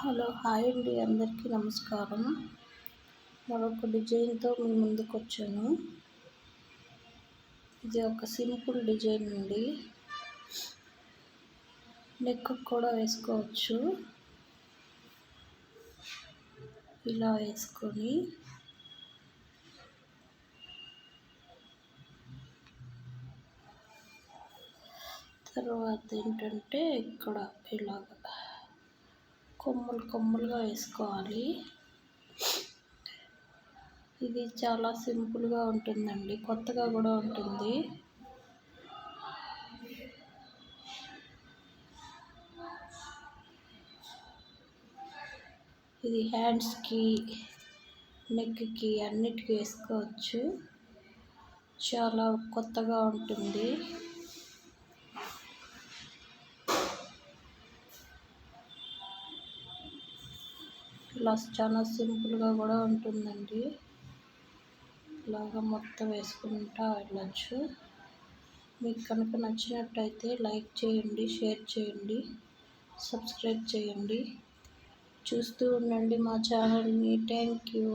Hello hi అండి, అందరికీ నమస్కారం. మరొక డిజైన్తో మీ ముందుకు వచ్చాను. ఇది ఒక సింపుల్ డిజైన్ అండి. నెక్ కూడా వేసుకోవచ్చు. ఇలా వేసుకొని తర్వాత ఏంటంటే ఇక్కడ ఇలాగ కొమ్ములుగా వేసుకోవాలి. ఇది చాలా సింపుల్గా ఉంటుందండి, కొత్తగా కూడా ఉంటుంది. ఇది హ్యాండ్స్కి, నెక్కి అన్నిటికీ వేసుకోవచ్చు. చాలా కొత్తగా ఉంటుంది. ఇలా చాలా సింపుల్గా కూడా ఉంటుందండి. ఇలాగా మొత్తం వేసుకుంటా వెళ్ళచ్చు. మీకు కనుక నచ్చినట్టయితే లైక్ చేయండి, షేర్ చేయండి, సబ్స్క్రైబ్ చేయండి. చూస్తూ ఉండండి మా ఛానల్ని. Thank you.